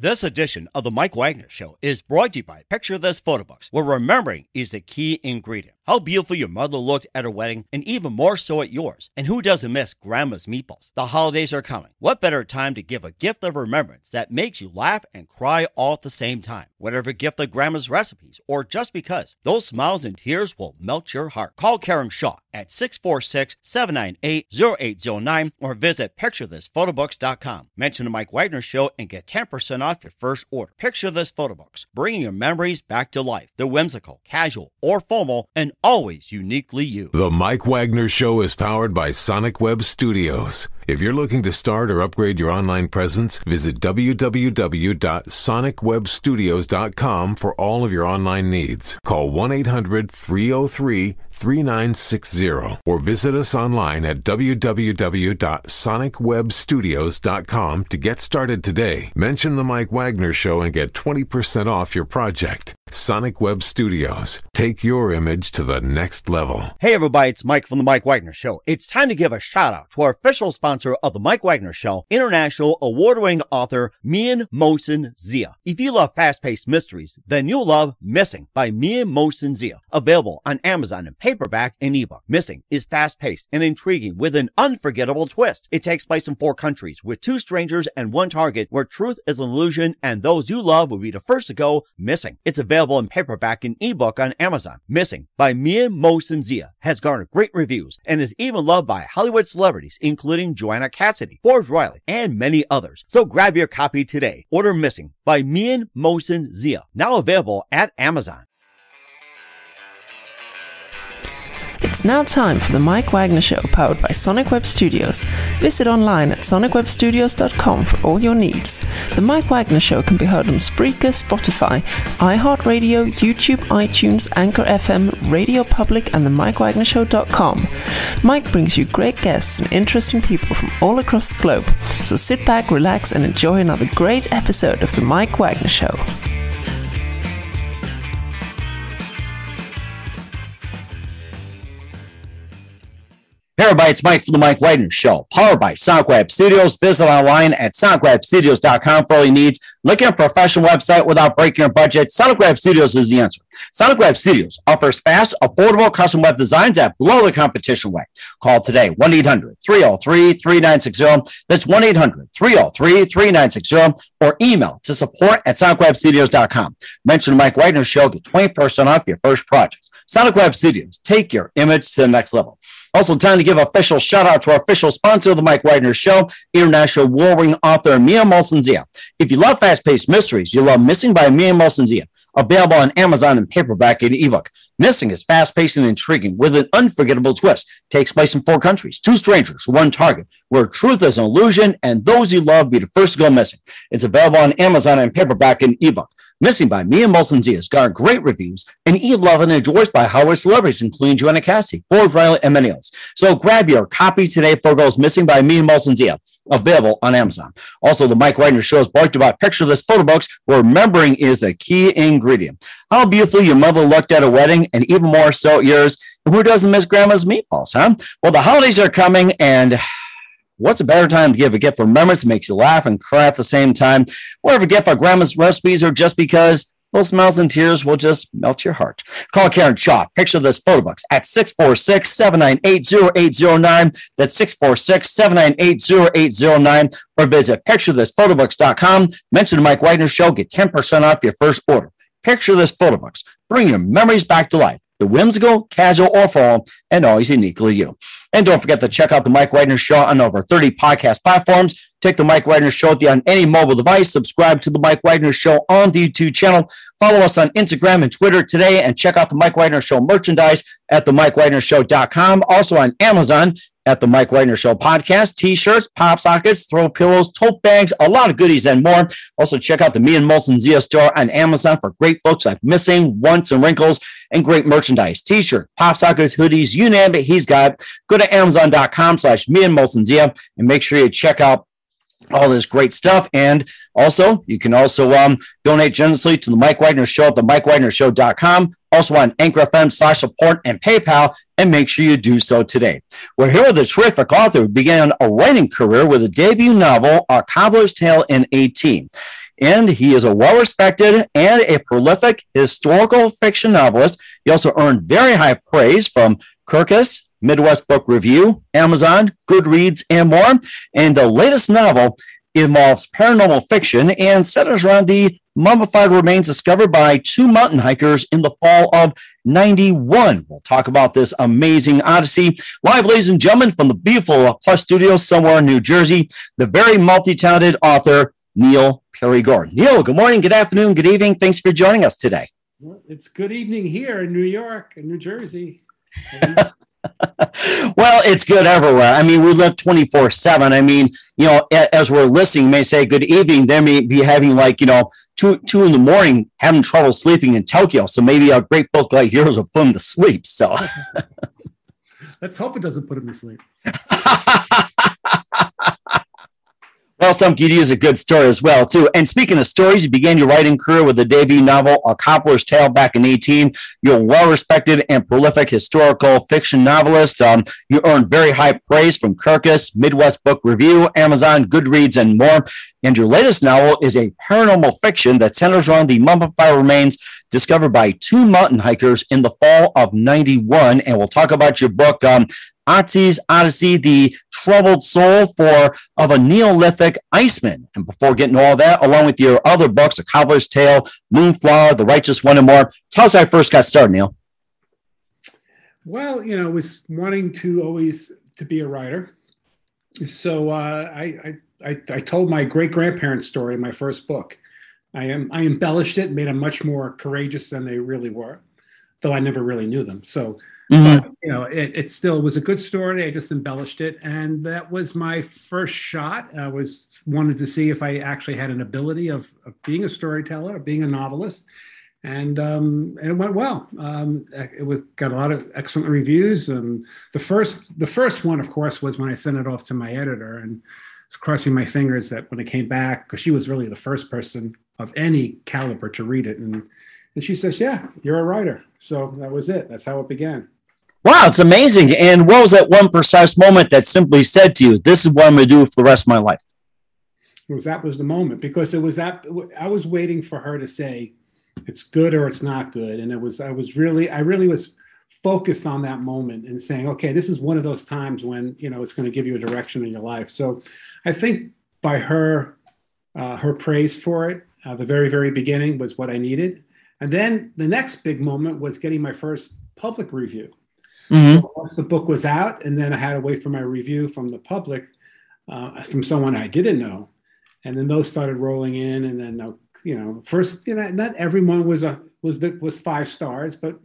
This edition of the Mike Wagner Show is brought to you by Picture This Photo Books, where remembering is the key ingredient. How beautiful your mother looked at her wedding, and even more so at yours. And who doesn't miss Grandma's meatballs? The holidays are coming. What better time to give a gift of remembrance that makes you laugh and cry all at the same time? Whatever gift of Grandma's recipes, or just because, those smiles and tears will melt your heart. Call Karen Shaw at 646-798-0809 or visit picturethisphotobooks.com. Mention the Mike Wagner Show and get 10% off your first order. Picture This Photo Books, bringing your memories back to life. They're whimsical, casual, or formal, and always uniquely you. The Mike Wagner Show is powered by Sonic Web Studios. If you're looking to start or upgrade your online presence, visit www.sonicwebstudios.com for all of your online needs. Call 1-800-303-3960 or visit us online at www.sonicwebstudios.com to get started today. Mention the Mike Wagner Show and get 20% off your project. Sonic Web Studios. Take your image to the next level. Hey everybody, it's Mike from the Mike Wagner Show. It's time to give a shout out to our official sponsor of the Mike Wagner Show, international award-winning author Mian Mohsen Zia. If you love fast-paced mysteries, then you'll love Missing by Mian Mohsen Zia. Available on Amazon in paperback and ebook. Missing is fast-paced and intriguing with an unforgettable twist. It takes place in 4 countries with 2 strangers and 1 target where truth is an illusion and those you love will be the first to go missing. It's available in paperback and ebook on Amazon. Missing by Mian Mohsen Zia has garnered great reviews and is even loved by Hollywood celebrities including Joanna Cassidy, Forbes Riley, and many others. So grab your copy today. Order Missing by Mian Mohsen Zia, now available at Amazon. It's now time for the Mike Wagner Show, powered by Sonic Web Studios. Visit online at sonicwebstudios.com for all your needs. The Mike Wagner Show can be heard on Spreaker, Spotify, iHeartradio, YouTube, iTunes, Anchor FM, Radio Public, and the MikeWagnerShow.com. Mike brings you great guests and interesting people from all across the globe. So sit back, relax, and enjoy another great episode of the Mike Wagner Show. Hey everybody, it's Mike from the Mike Wagner Show, powered by Sonic Web Studios. Visit online at sonicwebstudios.com for all your needs. Looking at a professional website without breaking your budget? Sonic Web Studios is the answer. Sonic Web Studios offers fast, affordable custom web designs at below the competition rate. Call today, 1-800-303-3960. That's 1-800-303-3960, or email to support@sonicwebstudios.com. Mention the Mike Wagner Show, get 20% off your first project. Sonic Web Studios, take your image to the next level. Also, time to give an official shout out to our official sponsor of the Mike Wagner Show, international award-winning author Mian Mohsen Zia. If you love fast-paced mysteries, you love Missing by Mian Mohsen Zia. Available on Amazon in paperback and ebook. Missing is fast-paced and intriguing with an unforgettable twist. Takes place in 4 countries, 2 strangers, 1 target, where truth is an illusion and those you love be the first to go missing. It's available on Amazon in paperback and ebook. Missing by Mian Mohsen Zia has garnered great reviews and even loved and enjoyed by Hollywood celebrities, including Joanna Cassidy, Forbes Riley, and many others. So grab your copy today for those Missing by Mian Mohsen Zia, available on Amazon. Also, the Mike Wagner Show is brought to you by Picture This Photo Books, where remembering is the key ingredient. How beautiful your mother looked at a wedding, and even more so at yours. And who doesn't miss Grandma's meatballs, huh? Well, the holidays are coming, and what's a better time to give a gift for remembrance that makes you laugh and cry at the same time? Whatever gift for Grandma's recipes, or just because those smiles and tears will just melt your heart. Call Karen Shaw, Picture This Photo Books, at 646-798-0809. That's 646-798-0809. Or visit picturethisphotobooks.com. Mention the Mike Wagner Show, get 10% off your first order. Picture This Photo Books, bring your memories back to life. The whimsical, casual, or formal, and always uniquely you. And don't forget to check out the Mike Wagner Show on over 30 podcast platforms. Take the Mike Wagner Show with you on any mobile device. Subscribe to the Mike Wagner Show on the YouTube channel. Follow us on Instagram and Twitter today, and check out the Mike Wagner Show merchandise at themikewagnershow.com. Also on Amazon at the Mike Wagner Show podcast, t-shirts, pop sockets, throw pillows, tote bags, a lot of goodies and more. Also check out the Mian Mohsen Zia store on Amazon for great books like Missing, Once, and Wrinkles, and great merchandise, t-shirts, pop sockets, hoodies, you name it, he's got it. Go to amazon.com/Mian Mohsen Zia and make sure you check out all this great stuff. And also, you can also donate generously to the Mike Wagner Show at themikewagnershow.com. Also on Anchor FM/support and PayPal, and make sure you do so today. We're here with a terrific author who began a writing career with a debut novel, A Cobbler's Tale, in 18. And he is a well-respected and a prolific historical fiction novelist. He also earned very high praise from Kirkus, Midwest Book Review, Amazon, Goodreads, and more. And the latest novel involves paranormal fiction and centers around the mummified remains discovered by two mountain hikers in the fall of 91. We'll talk about this amazing odyssey live, ladies and gentlemen, from the beautiful Plus Studios somewhere in New Jersey, the very multi-talented author, Neil Perrygordon. Neil, good morning, good afternoon, good evening. Thanks for joining us today. Well, it's good evening here in New York and New Jersey. Well, it's good everywhere. I mean, we live 24/7. I mean, as we're listening, may say good evening. They may be having two in the morning, having trouble sleeping in Tokyo. So maybe a great book like yours will put them to sleep. So let's hope it doesn't put them to sleep. Well, some could use a good story as well, too. And speaking of stories, you began your writing career with the debut novel, A Cobbler's Tale, back in 18. You're a well-respected and prolific historical fiction novelist. You earned very high praise from Kirkus, Midwest Book Review, Amazon, Goodreads, and more. And your latest novel is a paranormal fiction that centers around the mummified remains discovered by two mountain hikers in the fall of 91. And we'll talk about your book, Otzi's Odyssey, the troubled soul of a Neolithic iceman. And before getting to all that, along with your other books, A Cobbler's Tale, Moonflower, The Righteous One, and more, tell us how I first got started, Neil. Well, I was wanting to be a writer. So I told my great-grandparents' story in my first book. I embellished it, made them much more courageous than they really were, though I never really knew them. So but, it still was a good story. I just embellished it. And that was my first shot. I wanted to see if I actually had an ability of being a storyteller, of being a novelist. And it went well. It got a lot of excellent reviews. And the first one, of course, was when I sent it off to my editor, and I was crossing my fingers that when it came back, because she was really the first person of any caliber to read it. And she says, "Yeah, you're a writer." So that was it. That's how it began. Wow, it's amazing. And what was that one precise moment that simply said to you, this is what I'm going to do for the rest of my life? That was the moment, because I was waiting for her to say it's good or it's not good. And I really was focused on that moment and saying, okay, this is one of those times when, it's going to give you a direction in your life. So I think by her praise for it, the very, very beginning was what I needed. And then the next big moment was getting my first public review. Mm-hmm. So once the book was out, and then I had to wait for my review from the public, from someone I didn't know. And then those started rolling in. And then, first, not everyone was 5 stars, but,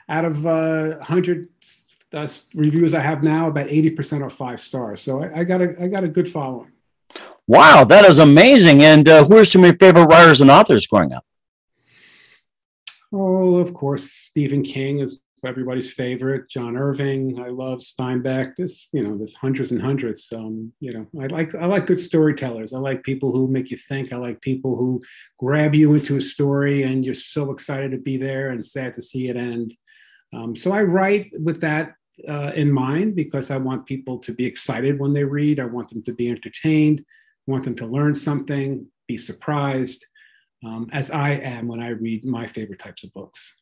out of 100 reviews I have now, about 80% are 5 stars. So I got a good following. Wow, that is amazing. And who are some of your favorite writers and authors growing up? Oh, of course, Stephen King is everybody's favorite. John Irving, I love Steinbeck. There's hundreds and hundreds. I like good storytellers. I like people who make you think. I like people who grab you into a story and you're so excited to be there and sad to see it end. So I write with that in mind, because I want people to be excited when they read. I want them to be entertained. I want them to learn something, be surprised, as I am when I read my favorite types of books.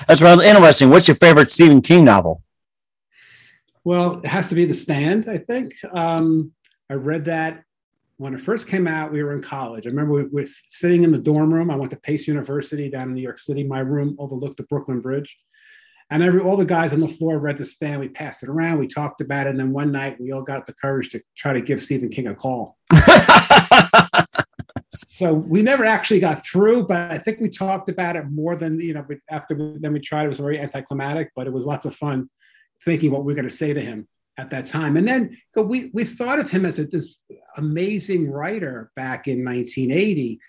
That's rather interesting. What's your favorite Stephen King novel? Well, it has to be The Stand, I think. I read that when it first came out. We were in college. I remember we were sitting in the dorm room. I went to Pace University down in New York City. My room overlooked the Brooklyn Bridge. And all the guys on the floor read The Stand. We passed it around. We talked about it. And then one night, we all got the courage to try to give Stephen King a call. So we never actually got through, but I think we talked about it more than, then we tried. It was very anticlimactic, but it was lots of fun thinking what we were going to say to him at that time. And then we thought of him as this amazing writer back in 1980,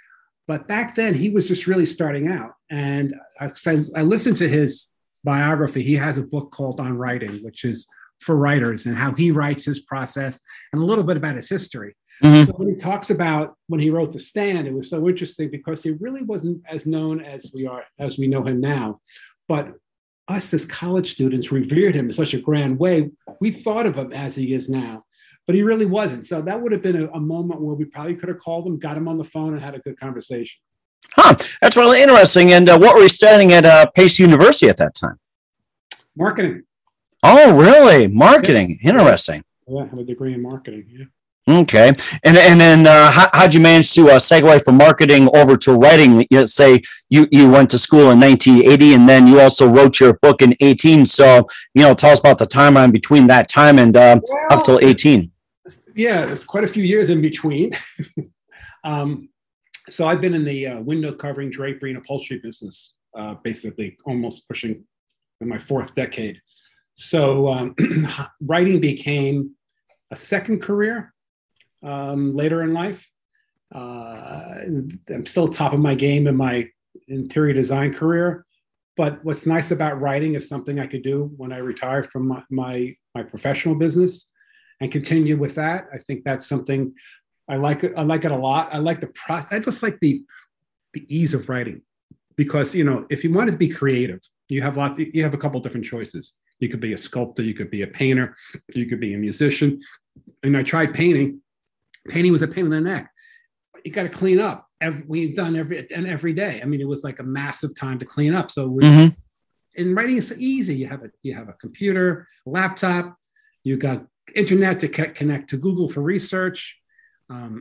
but back then he was just really starting out. And I listened to his biography. He has a book called On Writing, which is for writers and how he writes his process and a little bit about his history. Mm-hmm. So when he talks about when he wrote The Stand, it was so interesting because he really wasn't as known as we know him now. But us as college students revered him in such a grand way. We thought of him as he is now. but he really wasn't. So that would have been a moment where we probably could have called him, got him on the phone, and had a good conversation. Huh. That's really interesting. And what were you studying at Pace University at that time? Marketing. Oh, really? Marketing. Yeah. Interesting. Yeah, I have a degree in marketing. Yeah. Okay. And then how'd you manage to segue from marketing over to writing? You say you went to school in 1980, and then you also wrote your book in 18. So, tell us about the timeline between that time and up till 18. Yeah, it's quite a few years in between. So I've been in the window covering, drapery, and upholstery business, basically almost pushing in my fourth decade. So writing became a second career later in life. I'm still top of my game in my interior design career. But what's nice about writing is something I could do when I retire from my professional business and continue with that. I think that's something I like it a lot. I like the process. I just like the ease of writing, because if you wanted to be creative, you have a couple different choices. You could be a sculptor, you could be a painter, you could be a musician. And I tried painting. Painting was a pain in the neck. You got to clean up. We've done every day. I mean, it was like a massive time to clean up. So in writing, it's easy. You have a computer, a laptop. You got internet to connect to Google for research.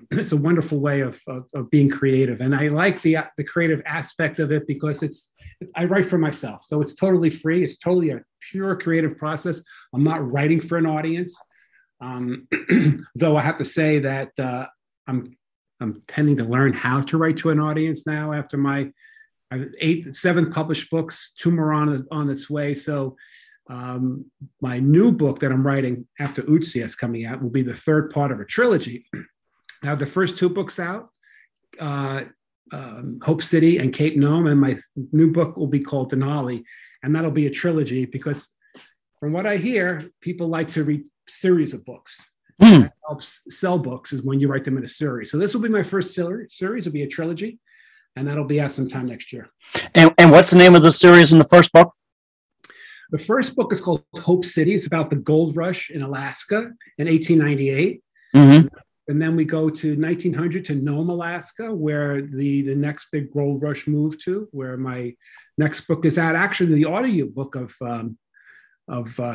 It's a wonderful way of being creative, and I like the creative aspect of it because I write for myself, so it's totally free. It's totally a pure creative process. I'm not writing for an audience, though I have to say that I'm tending to learn how to write to an audience now. After I have 7 published books, 2 more on its way. So my new book that I'm writing after Otzi is coming out will be the 3rd part of a trilogy. I have the first 2 books out, Hopecity and Cape Nome, and my new book will be called Denali, and that'll be a trilogy because from what I hear, people like to read series of books. That helps sell books is when you write them in a series. So this will be my first series. It'll be a trilogy, and that'll be out sometime next year. And what's the name of the series in the first book? The first book is called Hopecity. It's about the gold rush in Alaska in 1898. Mm-hmm. And then we go to 1900 to Nome, Alaska, where the next big gold rush moved to, where my next book is out. Actually, the audio book of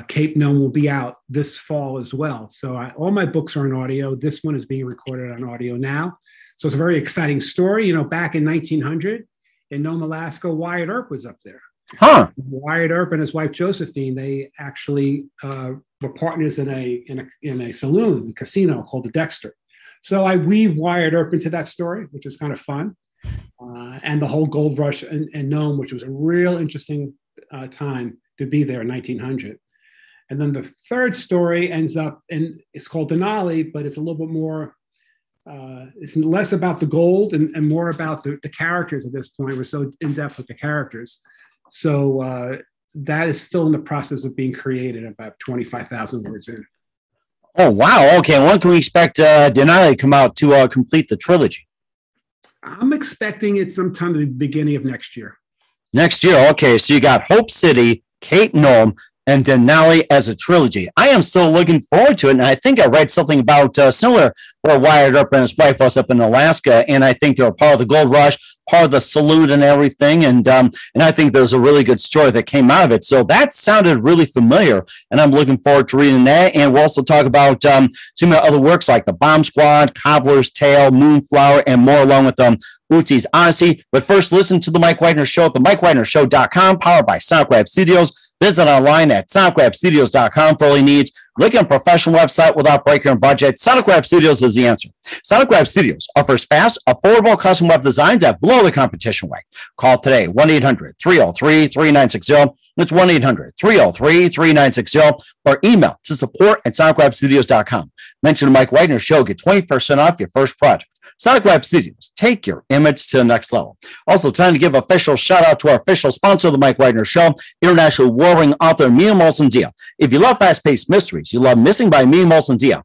Cape Nome will be out this fall as well. So all my books are in audio. This one is being recorded on audio now. So it's a very exciting story. Back in 1900 in Nome, Alaska, Wyatt Earp was up there. Huh. Wyatt Earp and his wife Josephine, they actually were partners in a saloon, a casino called the Dexter. So I weave Wyatt Earp into that story, which is kind of fun, and the whole gold rush in Nome, which was a real interesting time to be there in 1900. And then the 3rd story ends up, and it's called Denali, but it's a little bit more. It's less about the gold and more about the characters at this point. We're so in depth with the characters. So that is still in the process of being created, about 25,000 words in. Oh, wow. Okay. When can we expect Denali to come out to complete the trilogy? I'm expecting it sometime at the beginning of next year. Next year. Okay. So you got Hopecity, Cape Nome, and Denali as a trilogy. I am still looking forward to it. And I think I read something about similar where Wyatt Earp and his wife was up in Alaska. And I think they were part of the gold rush, part of the salute and everything. And I think there's a really good story that came out of it. So that sounded really familiar. And I'm looking forward to reading that. And we'll also talk about some of the other works like The Bomb Squad, Cobbler's Tale, Moonflower, and more along with otzi's Odyssey. But first, listen to The Mike Wagner Show at themikewagnershow.com, powered by Sonic Web Studios. Visit online at sonicwebstudios.com for all your needs. Look at a professional website without breaking your budget. Sonic Web Studios is the answer. Sonic Web Studios offers fast, affordable custom web designs at below the competition rate. Call today, 1-800-303-3960. That's 1-800-303-3960. Or email to support@sonicwebstudios.com. Mention the Mike Wagner Show. Get 20% off your first project. Sonic Web Studios, take your image to the next level. Also, time to give official shout out to our official sponsor of the Mike Wagner Show, international warring author Mia Molson-Zia. If you love fast-paced mysteries, you love Missing by Mia Molson-Zia.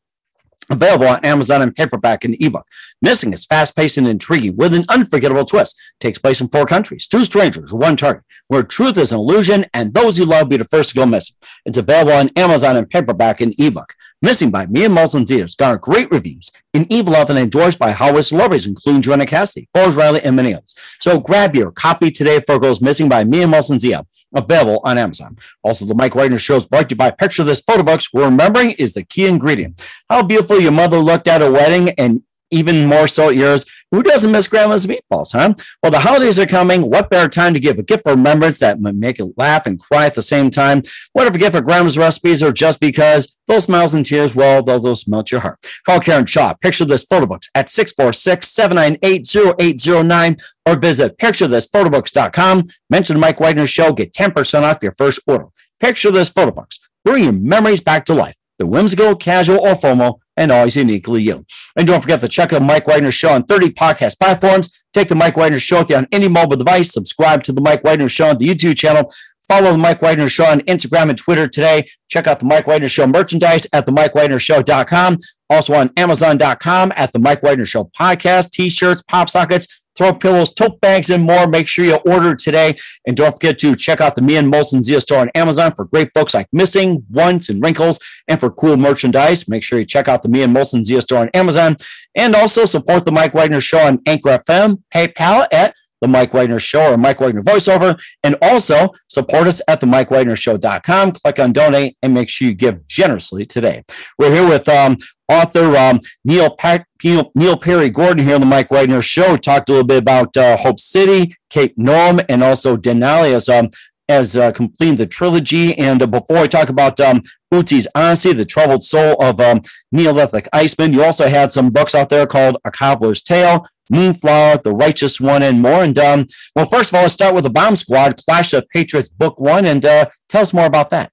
Available on Amazon in paperback and ebook. Missing is fast-paced and intriguing with an unforgettable twist. Takes place in 4 countries, 2 strangers, 1 target, where truth is an illusion and those you love be the first to go missing. It's available on Amazon in paperback and ebook. Missing by Mia Molson Theaters garnered great reviews and even often endorsed by Hollywood celebrities, including Joanna Cassidy, Forbes Riley, and many others. So grab your copy today for Goes Missing by Mia Molson Theaters, available on Amazon. Also, the Mike Wagner Show is brought to you by Picture This Photo Books, where remembering is the key ingredient. How beautiful your mother looked at a wedding, and even more so at yours. Who doesn't miss grandma's meatballs, huh? Well, the holidays are coming. What better time to give a gift for remembrance that might make you laugh and cry at the same time? Whatever gift for grandma's recipes or just because those smiles and tears, well, those melt your heart. Call Karen Shaw. Picture This Photo Books at 646-798-0809 or visit picturethisphotobooks.com. Mention the Mike Wagner Show. Get 10% off your first order. Picture This Photo Books. Bring your memories back to life. The whimsical, casual, or formal, and always uniquely you. And don't forget to check out Mike Wagner Show on 30 podcast platforms. Take the Mike Wagner Show with you on any mobile device. Subscribe to the Mike Wagner Show on the YouTube channel. Follow the Mike Wagner Show on Instagram and Twitter today. Check out the Mike Wagner Show merchandise at themikewagnershow.com. Also on Amazon.com at the Mike Wagner Show podcast, t-shirts, pop sockets, throw pillows, tote bags, and more. Make sure you order today. And don't forget to check out the Me and Molson Zia store on Amazon for great books like Missing, Once, and Wrinkles. And for cool merchandise, make sure you check out the Me and Molson Zia store on Amazon. And also support the Mike Wagner Show on Anchor FM, PayPal at the Mike Wagner Show or Mike Wagner voiceover. And also support us at the MikeWagnerShow.com. Click on donate and make sure you give generously today. We're here with author Neil Perrygordon here on the Mike Wagner Show. We talked a little bit about Hope City, Cape Nome, and also Denali as completing the trilogy. And before I talk about Otzi's Odyssey, the troubled soul of Neolithic Iceman, you also had some books out there called A Cobbler's Tale, Moonflower, The Righteous One, and more. And well, first of all, let's start with the Bomb Squad, Clash of Patriots, Book 1, and tell us more about that.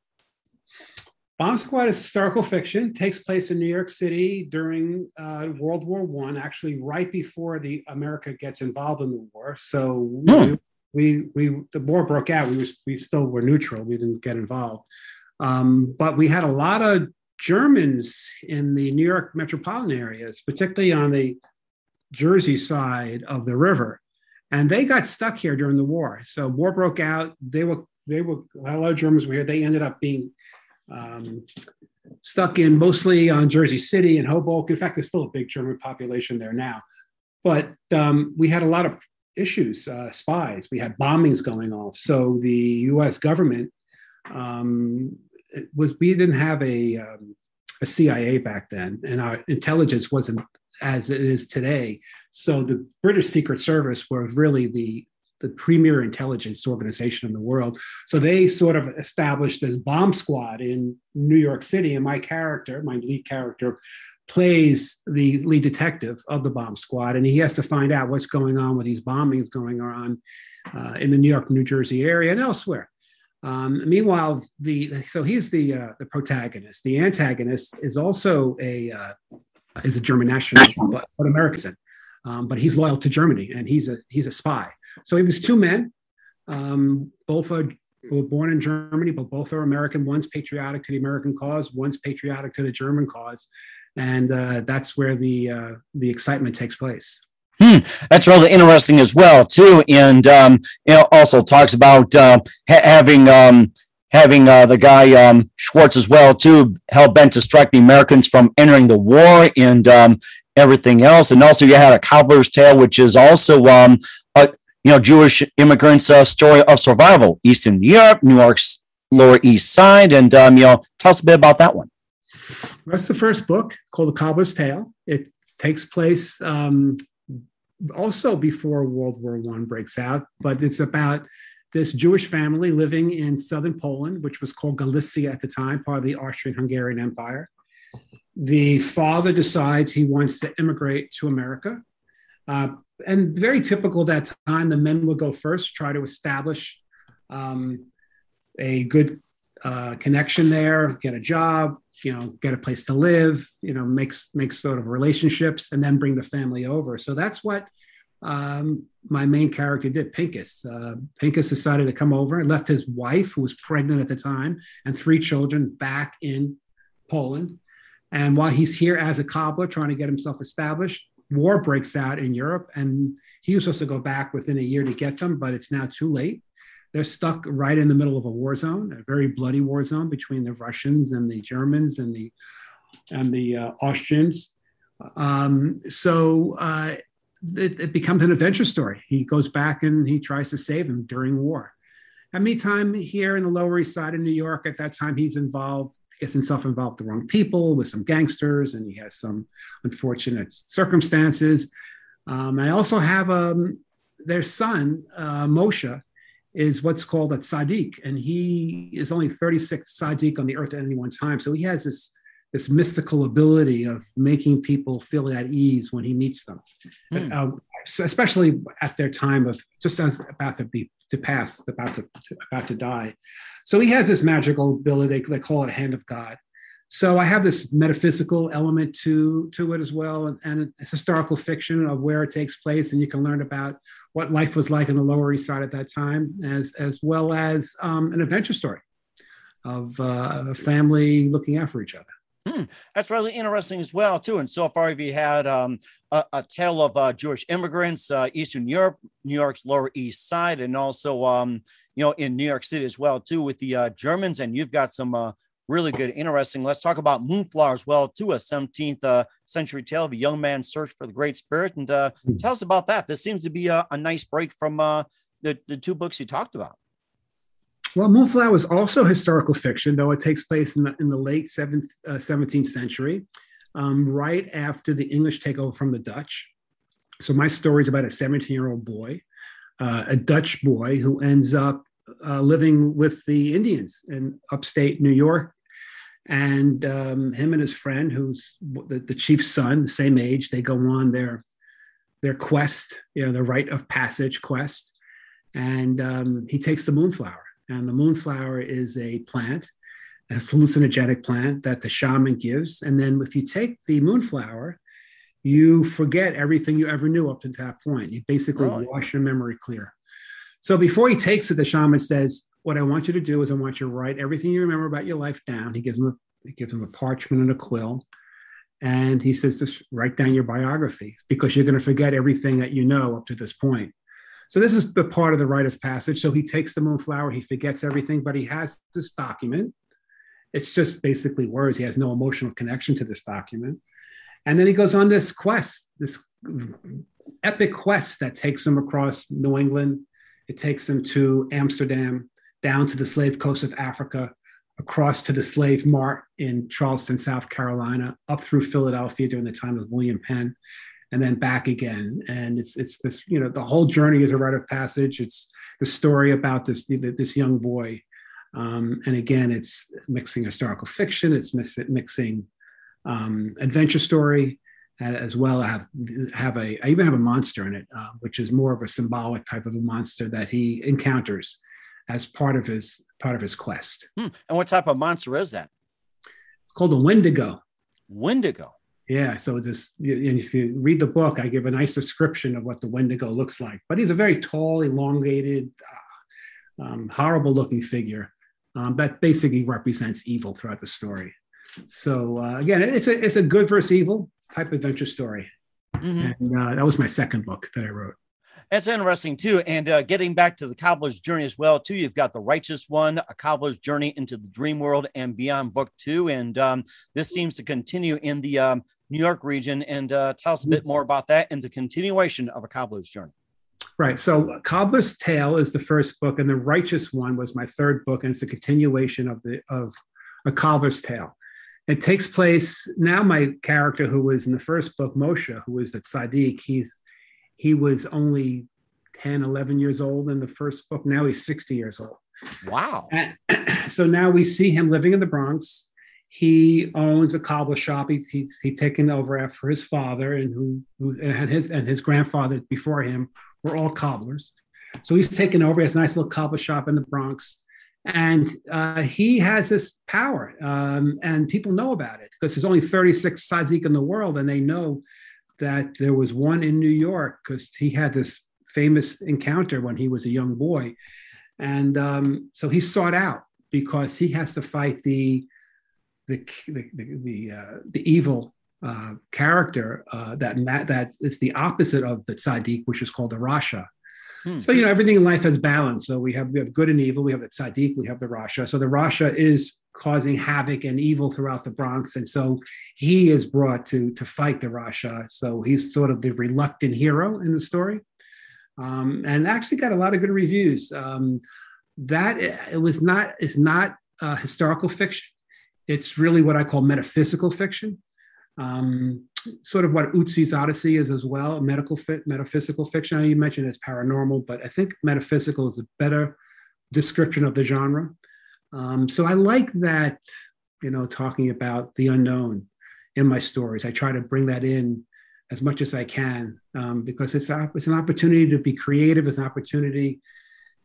Bomb Squad is historical fiction. Takes place in New York City during World War I, actually right before the America gets involved in the war. So the war broke out. We still were neutral. We didn't get involved, but we had a lot of Germans in the New York metropolitan areas, particularly on the Jersey side of the river, and they got stuck here during the war. So war broke out. They were a lot of Germans were here. They ended up being stuck in mostly on Jersey City and Hoboken. In fact, there's still a big German population there now. But we had a lot of issues, spies. We had bombings going off. So the U.S. government we didn't have a CIA back then, and our intelligence wasn't as it is today. So the British Secret Service were really the premier intelligence organization in the world. So they sort of established this bomb squad in New York City. And my lead character, plays the lead detective of the bomb squad. And he has to find out what's going on with these bombings going on in the New York, New Jersey area and elsewhere. Meanwhile, so he's the protagonist. The antagonist is also is a German national, but American. But he's loyal to Germany, and he's a spy. So there's two men, both were born in Germany, but both are American. One's patriotic to the American cause, one's patriotic to the German cause, and that's where the excitement takes place. That's really interesting as well, too, and also talks about having the guy Schwartz as well, too, hell bent to strike the Americans from entering the war and everything else. And also you had A Cobbler's Tale, which is also Jewish immigrants' story of survival, Eastern Europe, New York's Lower East Side, and tell us a bit about that one. That's the first book, called A Cobbler's Tale. It takes place also before World War I breaks out, but it's about this Jewish family living in southern Poland, which was called Galicia at the time, part of the Austrian-Hungarian Empire. The father decides he wants to immigrate to America. And very typical of that time, the men would go first, try to establish a good connection there, get a job, get a place to live, make sort of relationships, and then bring the family over. So that's what my main character did, Pincus. Pincus decided to come over and left his wife, who was pregnant at the time, and 3 children back in Poland. And while he's here as a cobbler, trying to get himself established, war breaks out in Europe, and he was supposed to go back within a year to get them, but it's now too late. They're stuck right in the middle of a war zone, a very bloody war zone between the Russians and the Germans and the and the Austrians. It becomes an adventure story. He goes back and he tries to save him during war. And meantime, here in the Lower East Side of New York, at that time, gets himself involved with the wrong people, with some gangsters, and he has some unfortunate circumstances. I also have their son, Moshe, is what's called a tzaddik, and he is only 36 tzaddik on the earth at any one time. So he has this mystical about of making people feel at ease when he meets them, especially at their time of just as about to die. So he has this magical ability. They call it a hand of God. So I have this metaphysical element to it as well, and it's historical fiction of where it takes place, and you can learn about what life was like in the Lower East Side at that time, as well as an adventure story of a family looking out for each other. That's really interesting as well, too. And so far, you had a tale of Jewish immigrants, Eastern Europe, New York's Lower East Side, and also, in New York City as well, too, with the Germans. And you've got some really good, interesting. Let's talk about Moonflower as well, too, a 17th century tale of a young man's search for the Great Spirit. And tell us about that. This seems to be a nice break from the two books you talked about. Well, Moonflower is also historical fiction, though it takes place in the late 17th century, right after the English take over from the Dutch. So my story is about a 17-year-old boy, a Dutch boy who ends up living with the Indians in upstate New York. And him and his friend, who's the chief's son, the same age, they go on their quest, the rite of passage quest. And he takes the Moonflower. And the Moonflower is a plant, a hallucinogenic plant that the shaman gives. And then if you take the Moonflower, you forget everything you ever knew up to that point. You basically wash your memory clear. So before he takes it, the shaman says, what I want you to do is I want you to write everything you remember about your life down. He gives him a parchment and a quill. And he says, just write down your biography because you're going to forget everything that you know up to this point. So this is the part of the rite of passage. So he takes the Moonflower, he forgets everything, but he has this document. It's just basically words. He has no emotional connection to this document. And then he goes on this quest, this epic quest that takes him across New England. It takes him to Amsterdam, down to the slave coast of Africa, across to the slave mart in Charleston, South Carolina, up through Philadelphia during the time of William Penn, and then back again. And it's this, the whole journey is a rite of passage. It's the story about this young boy. And again, it's mixing historical fiction. It's mixing adventure story, as well. I even have a monster in it, which is more of a symbolic type of a monster that he encounters as part of his quest. And what type of monster is that? It's called a Windigo. Windigo. Yeah. So if you read the book, I give a nice description of what the Windigo looks like. But he's a very tall, elongated, horrible-looking figure that basically represents evil throughout the story. So again, it's a good versus evil type of adventure story. Mm-hmm. And that was my second book that I wrote. That's interesting too. And getting back to the cobbler's journey as well too, you've got the righteous one, a cobbler's journey into the dream world and beyond, book 2. And this seems to continue in the New York region. And tell us a bit more about that and the continuation of a cobbler's journey. Right. So Cobbler's Tale is the first book, and the righteous one was my third book, and it's a continuation of a Cobbler's Tale. It takes place now. My character, who was in the first book, Moshe, who was the tzaddik, he was only 10, 11 years old in the first book. Now he's 60 years old. Wow. And so now we see him living in the Bronx. He owns a cobbler shop. He's taken over after his father, and his grandfather before him were all cobblers. So he's taken over. He has a nice little cobbler shop in the Bronx. And he has this power, and people know about it because there's only 36 tzaddik in the world, and they know that there was one in New York because he had this famous encounter when he was a young boy. And so he's sought out because he has to fight the evil character that is the opposite of the tzaddik, which is called the Rasha. So, everything in life has balance. So we have good and evil. We have the tzaddik, we have the rasha. So the rasha is causing havoc and evil throughout the Bronx. And so he is brought to fight the rasha. So he's sort of the reluctant hero in the story. And actually got a lot of good reviews. It's not historical fiction. It's really what I call metaphysical fiction. Sort of what Otzi's Odyssey is as well, metaphysical fiction. I know you mentioned it's paranormal, but I think metaphysical is a better description of the genre. So I like that, talking about the unknown in my stories. I try to bring that in as much as I can, because it's an opportunity to be creative. It's an opportunity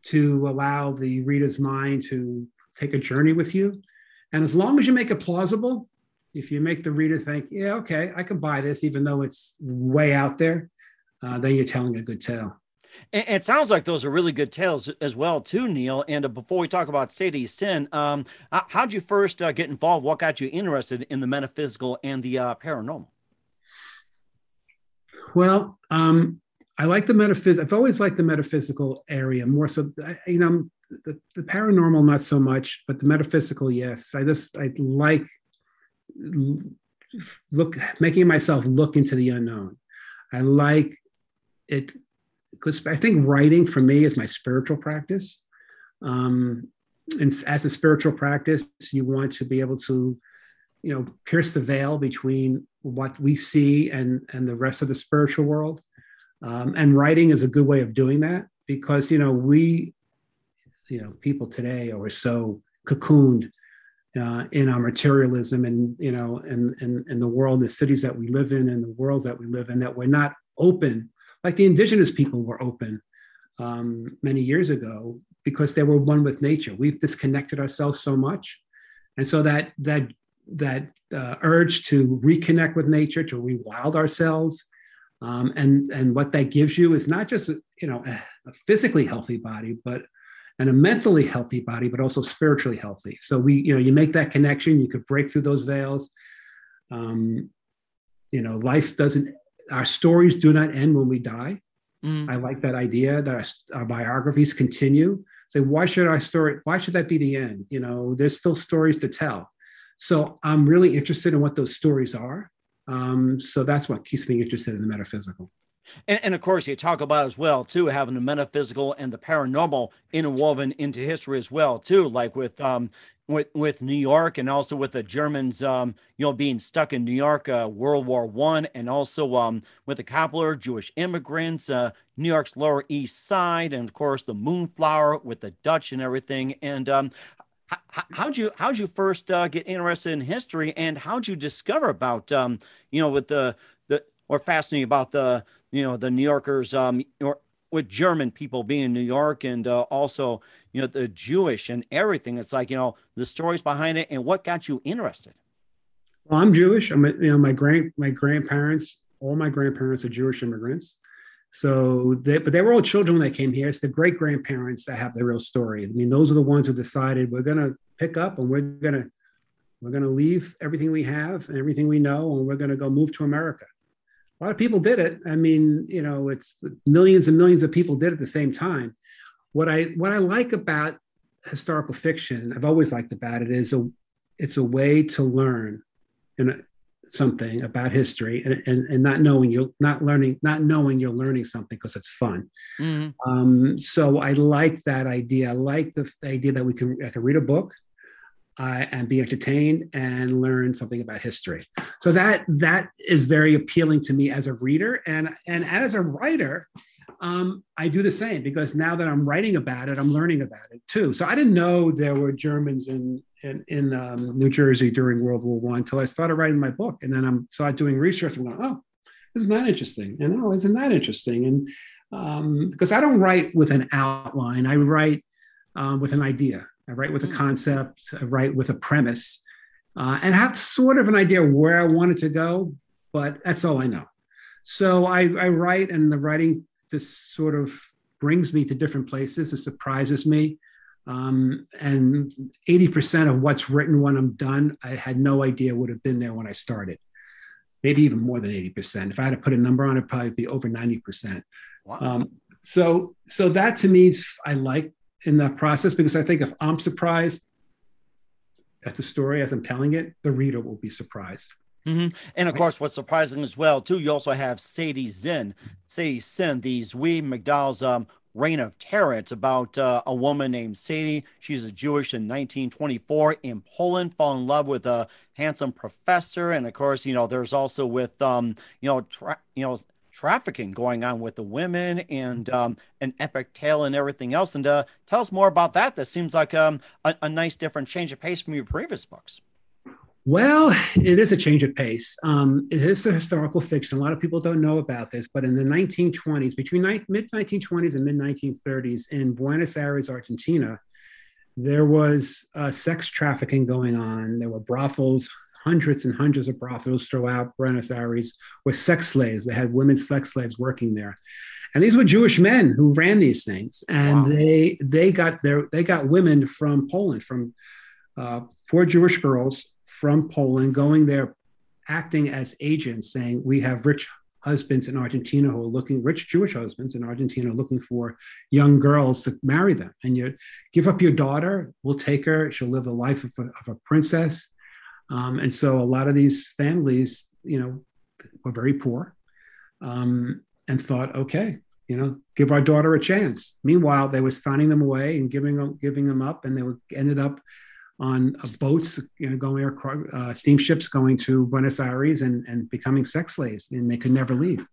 to allow the reader's mind to take a journey with you. And as long as you make it plausible, if you make the reader think, yeah, okay, I can buy this, even though it's way out there, then you're telling a good tale. And it sounds like those are really good tales as well, too, Neil. And before we talk about Sadie Sin, how'd you first get involved? What got you interested in the metaphysical and the paranormal? Well, I like the metaphysical. I've always liked the metaphysical area more so. The paranormal, not so much, but the metaphysical, yes. I like making myself look into the unknown. I like it because I think writing for me is my spiritual practice. And as a spiritual practice, you want to be able to, pierce the veil between what we see and the rest of the spiritual world. And writing is a good way of doing that because, people today are so cocooned in our materialism and, in the world, the cities that we live in and the worlds that we live in, that we're not open. Like the indigenous people were open many years ago because they were one with nature. We've disconnected ourselves so much. And so that urge to reconnect with nature, to rewild ourselves, and what that gives you is not just, a physically healthy body, and a mentally healthy body, but also spiritually healthy. So you make that connection, you could break through those veils. Our stories do not end when we die. I like that idea that our biographies continue. So why should that be the end? There's still stories to tell. So I'm really interested in what those stories are. So that's what keeps me interested in the metaphysical. And of course, you talk about as well, too, having the metaphysical and the paranormal interwoven into history as well, too, like with New York and also with the Germans, being stuck in New York, World War I, and also with the Cobbler, Jewish immigrants, New York's Lower East Side, and of course, the Moonflower with the Dutch and everything. And how'd you first get interested in history, and how'd you discover about, or fascinating about the New Yorkers, with German people being in New York, and also, the Jewish and everything. It's like, the stories behind it and what got you interested. Well, I'm Jewish. My grandparents, all my grandparents are Jewish immigrants. So but they were all children when they came here. It's the great grandparents that have the real story. Those are the ones who decided we're going to pick up and we're going to leave everything we have and everything we know, and we're going to go move to America. A lot of people did it. It's millions and millions of people did it at the same time. What I like about historical fiction, I've always liked about it, is it's a way to learn something about history and not knowing you're learning something because it's fun. Mm-hmm. So I like that idea. I like the idea that I can read a book and be entertained and learn something about history. So that is very appealing to me as a reader, and as a writer, I do the same, because now that I'm writing about it, I'm learning about it too. So I didn't know there were Germans in New Jersey during World War I until I started writing my book, and then I started doing research and going, oh, isn't that interesting? And oh, isn't that interesting? And because I don't write with an outline, I write with an idea. I write with a concept, I write with a premise, and have sort of an idea where I want it to go, but that's all I know. So I write, and the writing just sort of brings me to different places. It surprises me. And 80% of what's written when I'm done, I had no idea would have been there when I started. Maybe even more than 80%. If I had to put a number on it, it'd probably be over 90%. Wow. So that to me is I like in the process, because I think if I'm surprised at the story as I'm telling it, the reader will be surprised. Mm-hmm. And of course, what's surprising as well, too, you also have Sadie Sin, the Zwi McDowell's Reign of Terror. It's about a woman named Sadie. She's a Jewish in 1924 in Poland, fall in love with a handsome professor. And of course, there's also with, trafficking going on with the women, and an epic tale and everything else. And tell us more about that. That seems like a nice different change of pace from your previous books. Well, it is a change of pace. It is a historical fiction. A lot of people don't know about this, but in the 1920s, between mid-1920s and mid-1930s in Buenos Aires, Argentina, there was sex trafficking going on. There were brothels, hundreds and hundreds of brothels throughout Buenos Aires with sex slaves. They had women sex slaves working there. And these were Jewish men who ran these things. And wow. they got women from Poland, from poor Jewish girls from Poland, going there, acting as agents, saying, we have rich husbands in Argentina who are rich Jewish husbands in Argentina looking for young girls to marry them. And you give up your daughter, we'll take her. She'll live the life of a princess. And so a lot of these families, were very poor, and thought, okay, give our daughter a chance. Meanwhile, they were signing them away and giving them up, and they ended up on boats, going across steamships going to Buenos Aires and becoming sex slaves, and they could never leave.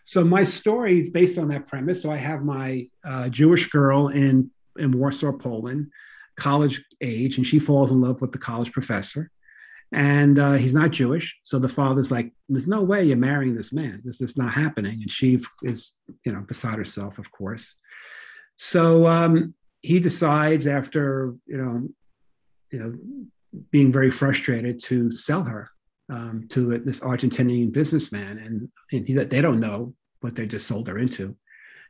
So my story is based on that premise. So I have my Jewish girl in Warsaw, Poland, college age, and she falls in love with the college professor. And he's not Jewish. So the father's like, there's no way you're marrying this man. This is not happening. And she is, beside herself, of course. So he decides after, being very frustrated, to sell her to this Argentinian businessman. And they don't know what they just sold her into.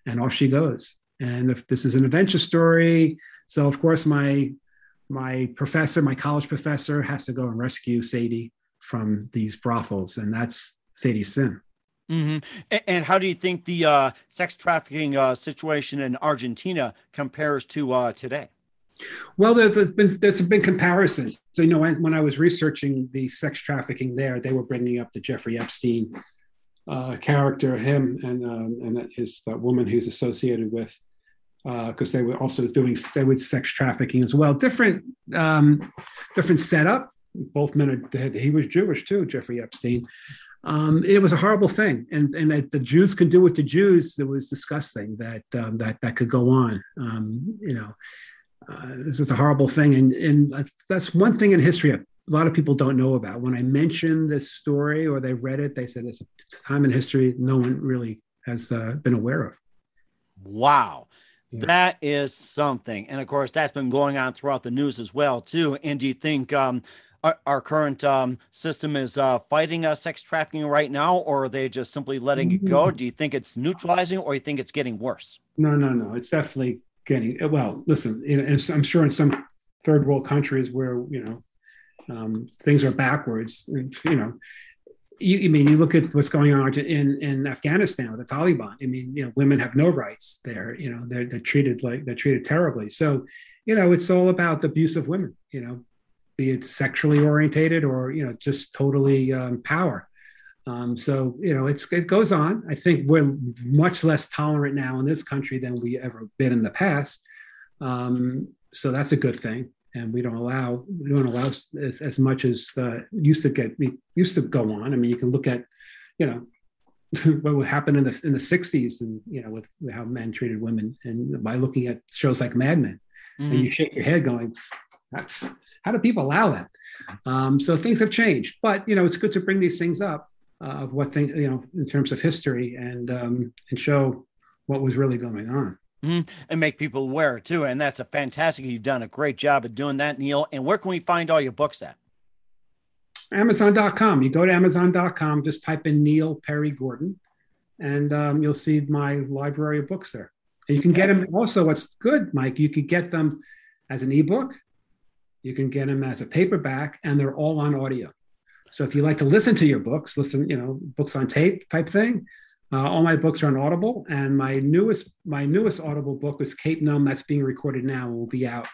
And off she goes. And if this is an adventure story, so of course my college professor has to go and rescue Sadie from these brothels. And that's Sadie's Sin. Mm-hmm. And how do you think the sex trafficking situation in Argentina compares to today? Well, there's been comparisons. So, when I was researching the sex trafficking there, they were bringing up the Jeffrey Epstein character, him and that woman who's associated with, because they were also doing sex trafficking as well. Different setup. Both men he was Jewish too, Jeffrey Epstein. It was a horrible thing, and that the Jews could do what the Jews. It was disgusting that could go on. This is a horrible thing, and that's one thing in history a lot of people don't know about. When I mention this story or they read it, they said it's a time in history no one really has been aware of. Wow. Yeah. That is something. And of course, that's been going on throughout the news as well, too. And do you think our current system is fighting sex trafficking right now, or are they just simply letting it go? Do you think it's neutralizing, or you think it's getting worse? No. It's definitely getting, well, listen, and I'm sure in some third world countries where, things are backwards, you look at what's going on in Afghanistan with the Taliban. Women have no rights there. They're treated terribly. So, it's all about the abuse of women, be it sexually orientated or, just totally power. So, it goes on. I think we're much less tolerant now in this country than we ever been in the past. So that's a good thing. And we don't allow as much as used to go on. You can look at, what would happen in the 60s and, with how men treated women, and by looking at shows like Mad Men, and you shake your head going, how do people allow that? So things have changed, but, it's good to bring these things up of what things, in terms of history and show what was really going on. Mm-hmm. And make people aware too. And that's fantastic. You've done a great job of doing that, Neil. And where can we find all your books at? Amazon.com. You go to Amazon.com, just type in Neil Perry Gordon, and you'll see my library of books there. And you can get them also. What's good, Mike, you could get them as an ebook. You can get them as a paperback, and they're all on audio. So if you like to listen to your books, books on tape type thing, All my books are on Audible, and my newest Audible book is Cape Num. That's being recorded now and will be out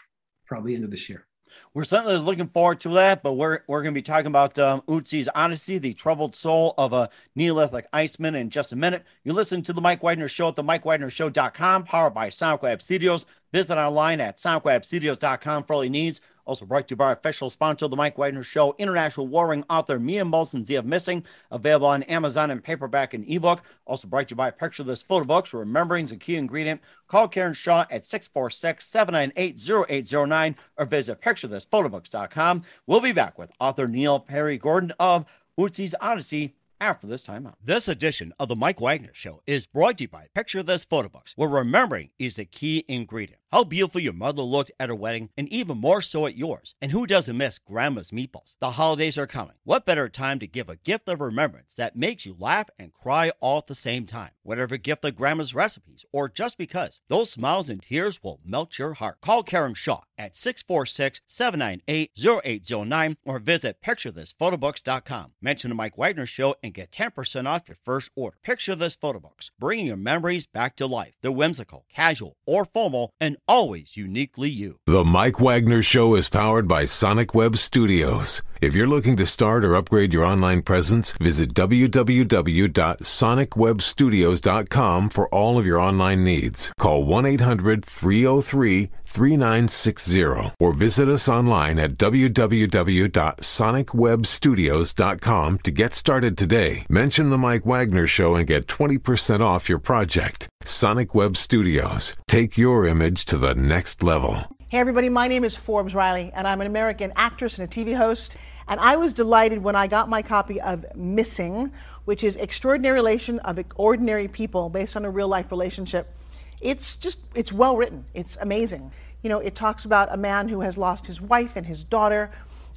probably end of this year. We're certainly looking forward to that, but we're going to be talking about Otzi's Odyssey, the troubled soul of a Neolithic Iceman, in just a minute. You listen to The Mike Wagner Show at themikewagnershow.com, powered by Sonic Web Studios. Visit online at sonicwebstudios.com for all your needs. Also brought to you by our official sponsor, The Mike Wagner Show, international warring author Mia Molson's of Missing, available on Amazon in paperback and ebook. Also brought to you by Picture This Photo Books, remembering's a key ingredient. Call Karen Shaw at 646-798-0809 or visit picturethisphotobooks.com. We'll be back with author Neil Perrygordon of Otzi's Odyssey after this time out. This edition of The Mike Wagner Show is brought to you by Picture This Photo Books, where remembering is the key ingredient. How beautiful your mother looked at her wedding, and even more so at yours. And who doesn't miss Grandma's meatballs? The holidays are coming. What better time to give a gift of remembrance that makes you laugh and cry all at the same time? Whatever gift of Grandma's recipes, or just because, those smiles and tears will melt your heart. Call Karen Shaw at 646-798-0809 or visit picturethisphotobooks.com. Mention The Mike Wagner Show and get 10% off your first order. Picture This Photo Books, bringing your memories back to life. They're whimsical, casual, or formal, and always uniquely you. The Mike Wagner Show is powered by Sonic Web Studios. If you're looking to start or upgrade your online presence, visit www.sonicwebstudios.com for all of your online needs. Call 1-800-303-3960 or visit us online at www.sonicwebstudios.com to get started today. Mention The Mike Wagner Show and get 20% off your project. Sonic Web Studios. Take your image to the next level. Hey everybody, my name is Forbes Riley, and I'm an American actress and a TV host. And I was delighted when I got my copy of Missing, which is Extraordinary Relation of Ordinary People based on a real life relationship. It's well written. It's amazing. You know, it talks about a man who has lost his wife and his daughter,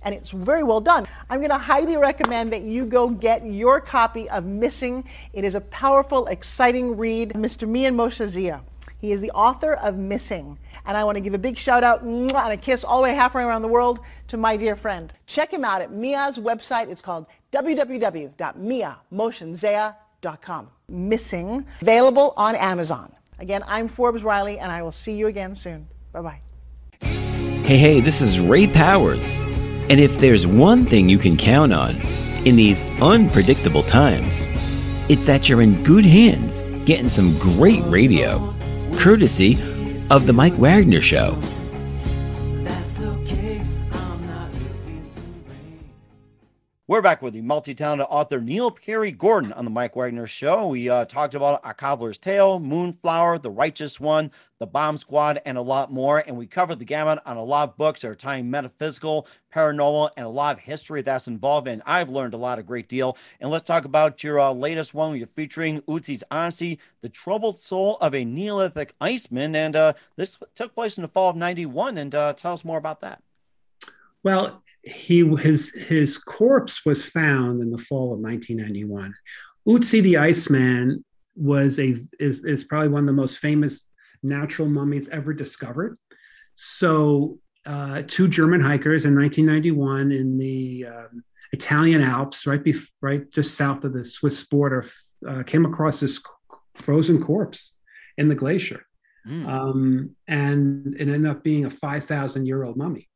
and it's very well done. I'm going to highly recommend that you go get your copy of Missing. It is a powerful, exciting read. Mr. Mian Moshe Zia. He is the author of Missing. And I want to give a big shout out and a kiss all the way halfway around the world to my dear friend. Check him out at Mia's website. It's called www.miamoshenzea.com. Missing, available on Amazon. Again, I'm Forbes Riley, and I will see you again soon. Bye-bye. Hey, this is Ray Powers. And if there's one thing you can count on in these unpredictable times, it's that you're in good hands getting some great radio, courtesy of The Mike Wagner Show. We're back with the multi-talented author Neil Perrygordon on The Mike Wagner Show. We talked about A Cobbler's Tale, Moonflower, The Righteous One, The Bomb Squad, and a lot more. And we covered the gamut on a lot of books that are tying metaphysical, paranormal, and a lot of history that's involved. And I've learned a great deal. And let's talk about your latest one. You're featuring Otzi's Odyssey, The Troubled Soul of a Neolithic Iceman. And this took place in the fall of 91. And tell us more about that. Well, his corpse was found in the fall of 1991. Otzi the Iceman is probably one of the most famous natural mummies ever discovered. So two German hikers in 1991 in the Italian Alps, right just south of the Swiss border, came across this frozen corpse in the glacier. And it ended up being a 5,000-year-old mummy.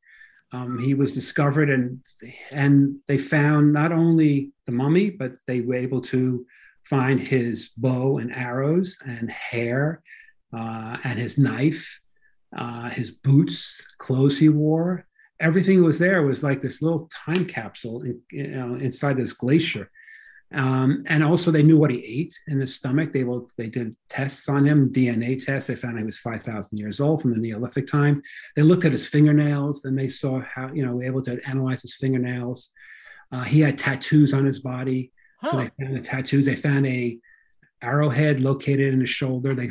He was discovered, and they found not only the mummy, but they were able to find his bow and arrows and hair, and his knife, his boots, clothes he wore. Everything was there. It was like this little time capsule inside this glacier. And also they knew what he ate in his stomach. They did tests on him, DNA tests. They found he was 5,000 years old from the Neolithic time. They looked at his fingernails, and they saw how, able to analyze his fingernails. He had tattoos on his body. So they found the tattoos. They found a arrowhead located in his shoulder. They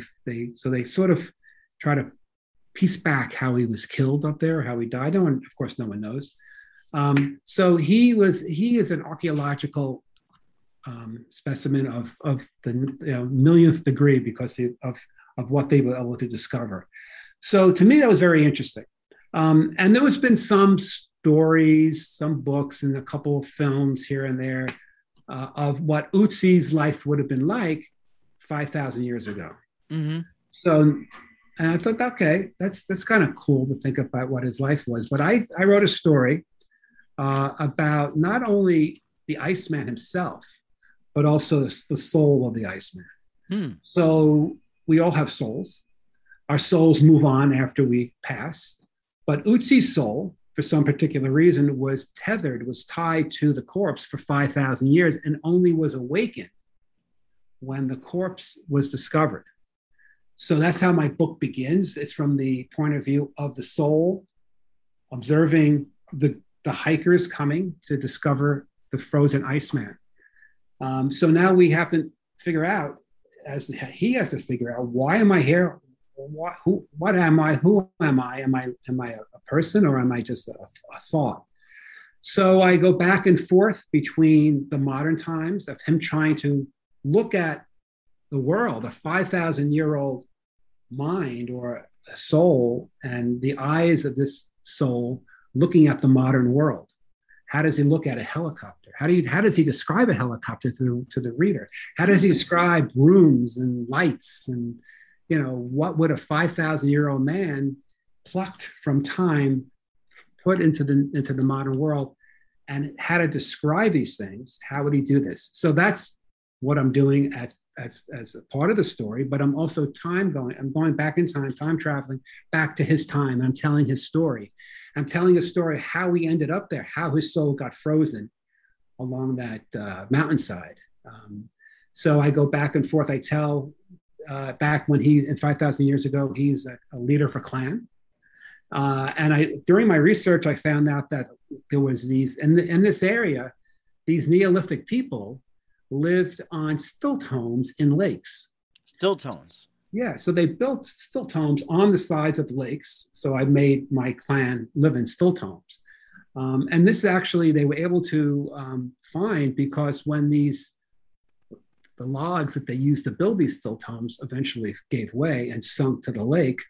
sort of try to piece back how he was killed up there, how he died. No one, of course, no one knows. So he is an archaeological specimen of the millionth degree because of what they were able to discover. So to me, that was very interesting. And there has been some stories, some books, and a couple of films here and there of what Otzi's life would have been like 5,000 years ago. Mm-hmm. So, and I thought, okay, that's kind of cool to think about what his life was. But I wrote a story about not only the Iceman himself, but also the soul of the Iceman. So we all have souls. Our souls move on after we pass. But Otzi's soul, for some particular reason, was tied to the corpse for 5,000 years and only was awakened when the corpse was discovered. So that's how my book begins. It's from the point of view of the soul, observing the hikers coming to discover the frozen Iceman. So now we have to figure out, as he has to figure out, why am I here? What am I? Who am I? Am I a person, or am I just a thought? So I go back and forth between the modern times of him trying to look at the world, a 5,000-year-old mind or a soul, and the eyes of this soul looking at the modern world. How does he look at a helicopter? How does he describe a helicopter to the reader? How does he describe rooms and lights? And, what would a 5,000-year-old man plucked from time put into the modern world, and how to describe these things? How would he do this? So that's what I'm doing as a part of the story, but I'm also I'm going back in time traveling back to his time. I'm telling his story. I'm telling a story how he ended up there, how his soul got frozen along that mountainside. So I go back and forth. I tell back when in 5,000 years ago, he's a leader for clan. And during my research, I found out that there was in this area, these Neolithic people lived on stilt homes in lakes. Stilt homes. Yeah, so they built stilt homes on the sides of lakes. So I made my clan live in stilt homes. And this actually, they were able to find, because when the logs that they used to build these stilt homes eventually gave way and sunk to the lake,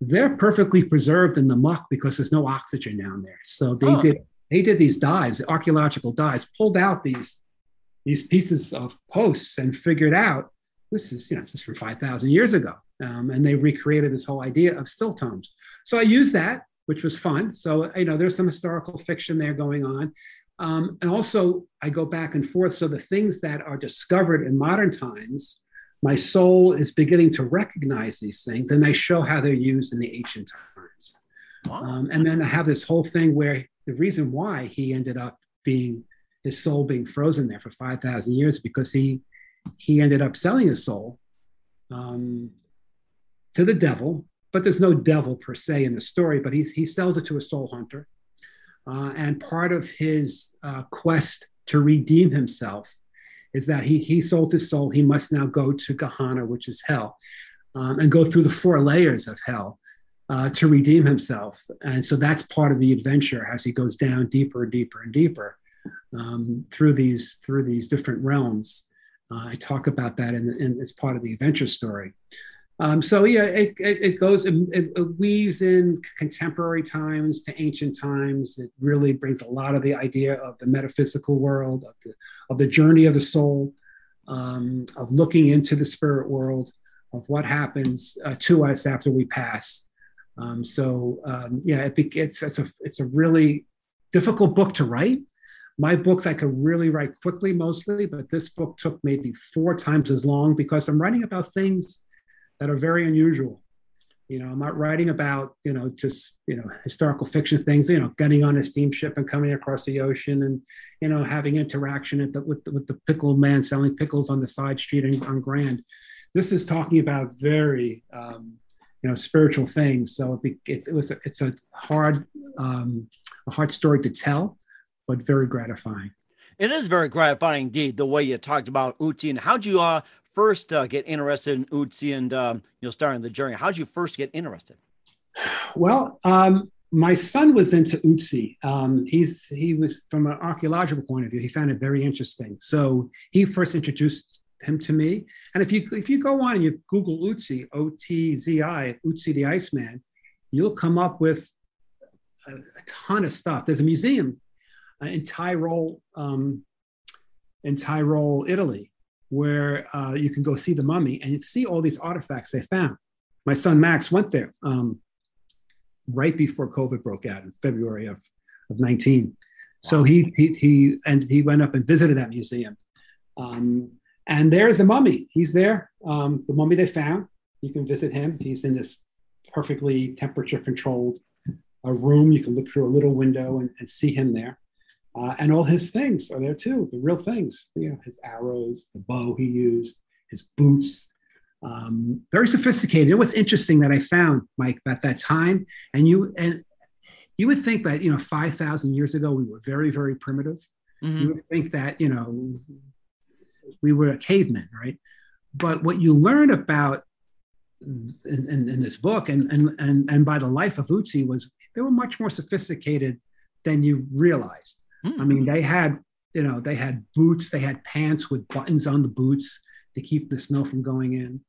they're perfectly preserved in the muck because there's no oxygen down there. So they did these dives, archaeological dives, pulled out these pieces of posts and figured out this is from 5,000 years ago. And they recreated this whole idea of stilt homes. So I used that, which was fun. So, there's some historical fiction there going on. And also I go back and forth. So the things that are discovered in modern times, my soul is beginning to recognize these things, and I show how they're used in the ancient times. Wow. And then I have this whole thing where the reason why he ended up his soul being frozen there for 5,000 years, because he ended up selling his soul to the devil. But there's no devil per se in the story, but he sells it to a soul hunter. And part of his quest to redeem himself is that he sold his soul. He must now go to Gehenna, which is hell, and go through the 4 layers of hell to redeem himself. And so that's part of the adventure as he goes down deeper and deeper and deeper through these different realms. I talk about that as part of the adventure story. So yeah, it weaves in contemporary times to ancient times. It really brings a lot of the idea of the metaphysical world, of the journey of the soul, of looking into the spirit world, of what happens to us after we pass. It's a really difficult book to write. My books I could really write quickly mostly, but this book took maybe 4 times as long because I'm writing about things that are very unusual. I'm not writing about, just, historical fiction things, getting on a steamship and coming across the ocean and, having interaction with the pickle man selling pickles on the side street on Grand. This is talking about very, spiritual things. So it's a hard story to tell, but very gratifying. It is very gratifying indeed, the way you talked about Otzi. And how'd you first get interested in Otzi and starting the journey? How'd you first get interested? Well, my son was into Otzi. He was, from an archaeological point of view, he found it very interesting. So he first introduced him to me. And if you go on and you Google Otzi, O-T-Z-I, Otzi the Iceman, you'll come up with a ton of stuff. There's a museum in Tyrol, Italy, where you can go see the mummy and you see all these artifacts they found. My son Max went there right before COVID broke out in February of 19. So he went up and visited that museum. And there's the mummy. He's there. The mummy they found. You can visit him. He's in this perfectly temperature controlled room. You can look through a little window and see him there. And all his things are there too, the real things, his arrows, the bow he used, his boots, very sophisticated. You know what's interesting that I found, Mike, at that time, and you would think that, 5,000 years ago, we were very, very primitive. Mm-hmm. You would think that, we were cavemen, right? But what you learn about in this book and by the life of Otzi was they were much more sophisticated than you realized. I mean, they had boots, they had pants with buttons on the boots to keep the snow from going in.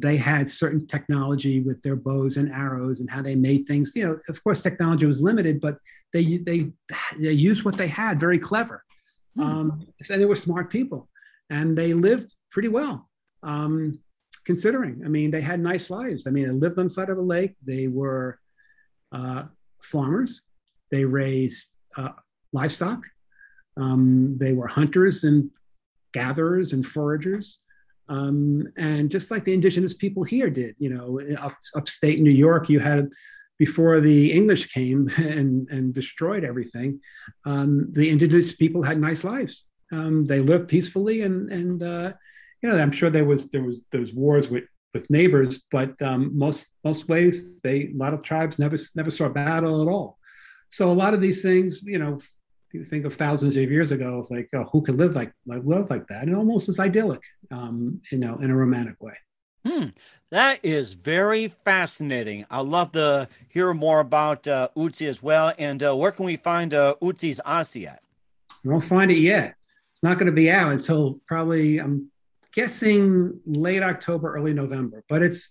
They had certain technology with their bows and arrows and how they made things. Of course, technology was limited, but they used what they had, very clever. So they were smart people, and they lived pretty well, considering. I mean, they had nice lives. I mean, they lived on the side of a lake. They were farmers. They raised livestock. They were hunters and gatherers and foragers. And just like the indigenous people here did, upstate New York, you had, before the English came and destroyed everything, the indigenous people had nice lives. They lived peacefully, and I'm sure there was wars with neighbors, but most ways a lot of tribes never saw battle at all. So a lot of these things, you think of thousands of years ago, it's like, who could live like that? And almost as idyllic, in a romantic way. That is very fascinating. I'd love to hear more about Otzi as well. And where can we find Otzi's Odyssey at? You won't find it yet. It's not going to be out until probably, I'm guessing, late October, early November. But it's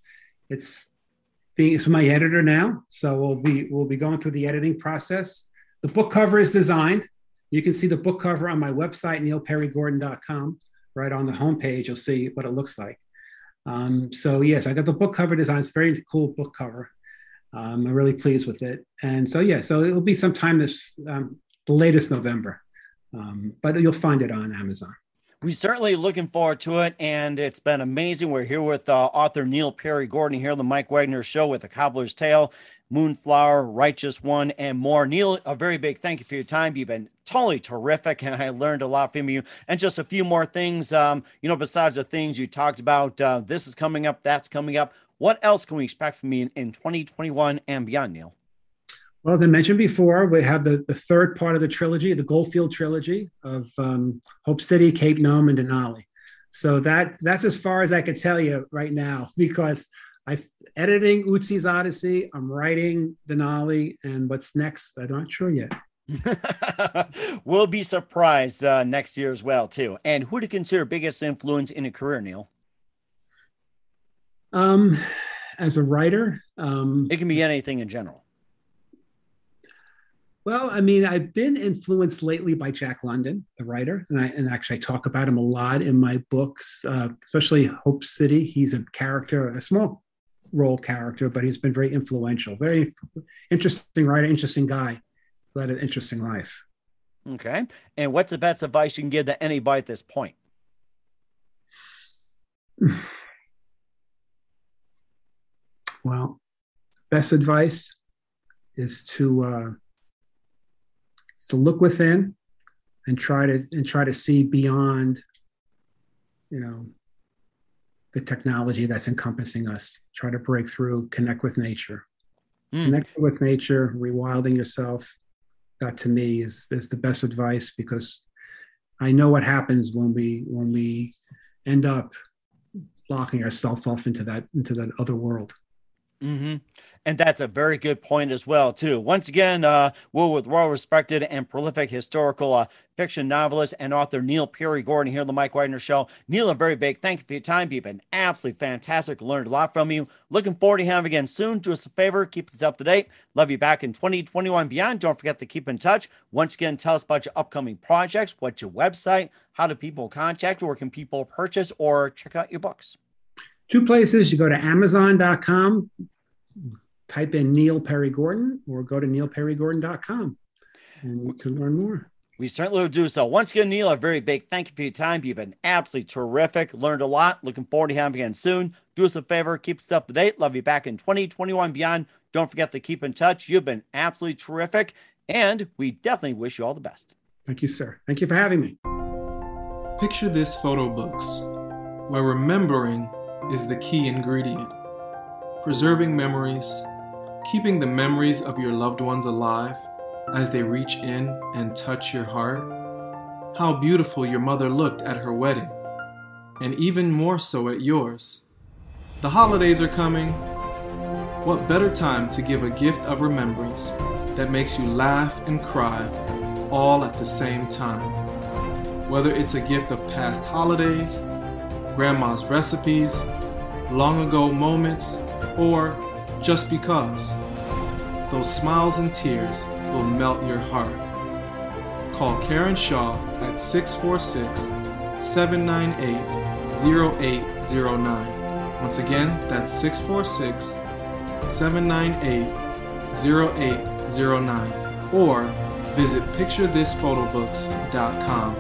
my editor now, so we'll be going through the editing process. The book cover is designed. You can see the book cover on my website, neilperrygordon.com. Right on the homepage, you'll see what it looks like. So yes, I got the book cover design. It's a very cool book cover. I'm really pleased with it. And so it'll be sometime the latest November, but you'll find it on Amazon. We're certainly looking forward to it, and it's been amazing. We're here with author Neil Perry Gordon here on the Mike Wagner Show with A Cobbler's Tale, Moonflower, Righteous One, and more. Neil, a very big thank you for your time. You've been totally terrific, and I learned a lot from you. And just a few more things, besides the things you talked about, this is coming up, that's coming up. What else can we expect from you in 2021 and beyond, Neil? Well, as I mentioned before, we have the third part of the trilogy, the Goldfield trilogy of Hope City, Cape Nome, and Denali. So that's as far as I could tell you right now, because I'm editing Otzi's Odyssey, I'm writing Denali, and what's next, I'm not sure yet. We'll be surprised next year as well, too. And who do you consider biggest influence in your career, Neil? As a writer? It can be anything in general. Well, I mean, I've been influenced lately by Jack London, the writer, and actually I talk about him a lot in my books, especially Hope City. He's a character, a small role character, but he's been very influential, very interesting writer, interesting guy, who had an interesting life. Okay. And what's the best advice you can give to anybody at this point? Well, best advice is to look within and try to see beyond, the technology that's encompassing us. Try to break through, connect with nature. Connect with nature, rewilding yourself. That to me is the best advice, because I know what happens when we end up locking ourselves off into that other world. Mm-hmm. And that's a very good point as well, too. Once again, we're with well-respected and prolific historical fiction novelist and author Neil Perrygordon here on the Mike Wagner Show. Neil, a very big thank you for your time. You've been absolutely fantastic. Learned a lot from you. Looking forward to having you again soon. Do us a favor. Keep us up to date. Love you back in 2021 and beyond. Don't forget to keep in touch. Once again, tell us about your upcoming projects. What's your website? How do people contact you? Where can people purchase or check out your books? 2 places. You go to Amazon.com. Type in Neil Perrygordon or go to neilperrygordon.com and you can learn more. We certainly will do so. Once again, Neil, a very big thank you for your time. You've been absolutely terrific. Learned a lot. Looking forward to having you again soon. Do us a favor. Keep us up to date. Love you back in 2021 and beyond. Don't forget to keep in touch. You've been absolutely terrific. And we definitely wish you all the best. Thank you, sir. Thank you for having me. Picture this photo books, where remembering is the key ingredient. Preserving memories, keeping the memories of your loved ones alive as they reach in and touch your heart. How beautiful your mother looked at her wedding, and even more so at yours. The holidays are coming. What better time to give a gift of remembrance that makes you laugh and cry all at the same time? Whether it's a gift of past holidays, grandma's recipes, long ago moments, or just because. Those smiles and tears will melt your heart. Call Karen Shaw at 646-798-0809. Once again, that's 646-798-0809. Or visit picturethisphotobooks.com.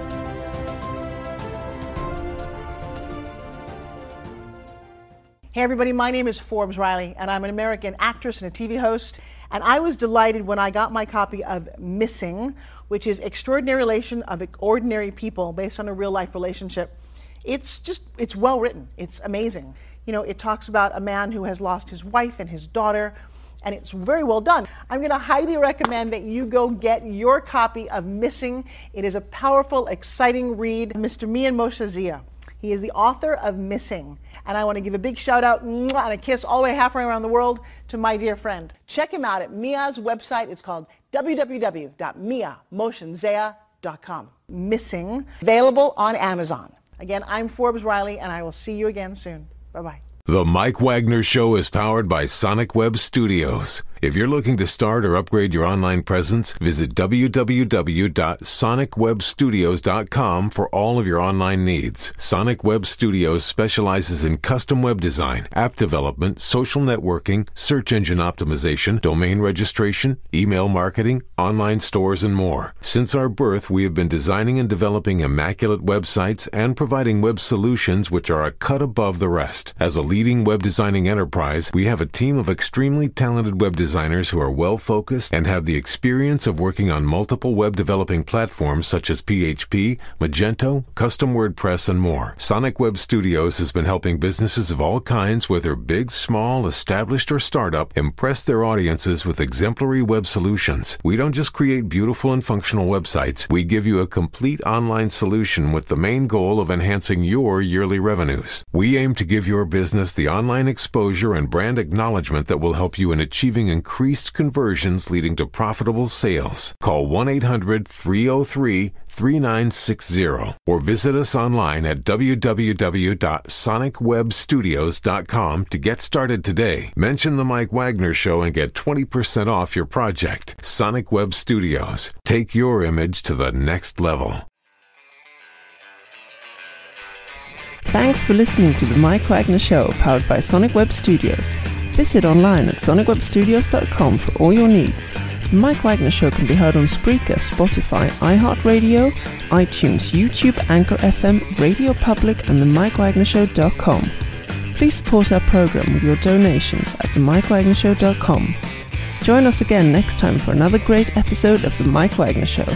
Hey everybody, my name is Forbes Riley, and I'm an American actress and a TV host. And I was delighted when I got my copy of Missing, which is Extraordinary Relation of Ordinary People based on a real life relationship. It's well written. It's amazing. You know, it talks about a man who has lost his wife and his daughter, and it's very well done. I'm going to highly recommend that you go get your copy of Missing. It is a powerful, exciting read. Mr. Mian Moshe Zia. He is the author of Missing. And I want to give a big shout out and a kiss all the way halfway around the world to my dear friend. Check him out at Mia's website. It's called www.miamoshenzea.com. Missing, available on Amazon. Again, I'm Forbes Riley, and I will see you again soon. Bye-bye. The Mike Wagner Show is powered by Sonic Web Studios. If you're looking to start or upgrade your online presence, visit www.sonicwebstudios.com for all of your online needs. Sonic Web Studios specializes in custom web design, app development, social networking, search engine optimization, domain registration, email marketing, online stores, and more. Since our birth, we have been designing and developing immaculate websites and providing web solutions which are a cut above the rest. As a leading web designing enterprise, we have a team of extremely talented web designers who are well-focused and have the experience of working on multiple web developing platforms such as PHP, Magento, Custom WordPress, and more. Sonic Web Studios has been helping businesses of all kinds, whether big, small, established, or startup, impress their audiences with exemplary web solutions. We don't just create beautiful and functional websites. We give you a complete online solution with the main goal of enhancing your yearly revenues. We aim to give your business the online exposure and brand acknowledgement that will help you in achieving increased conversions leading to profitable sales. Call 1-800-303-3960 or visit us online at www.sonicwebstudios.com to get started today. Mention the Mike Wagner Show and get 20% off your project. Sonic Web Studios. Take your image to the next level. Thanks for listening to the Mike Wagner Show, powered by Sonic Web Studios. Visit online at sonicwebstudios.com for all your needs. The Mike Wagner Show can be heard on Spreaker, Spotify, iHeartradio, iTunes, YouTube, Anchor FM, Radio Public, and themikewagnershow.com. Please support our program with your donations at themikewagnershow.com. Join us again next time for another great episode of The Mike Wagner Show.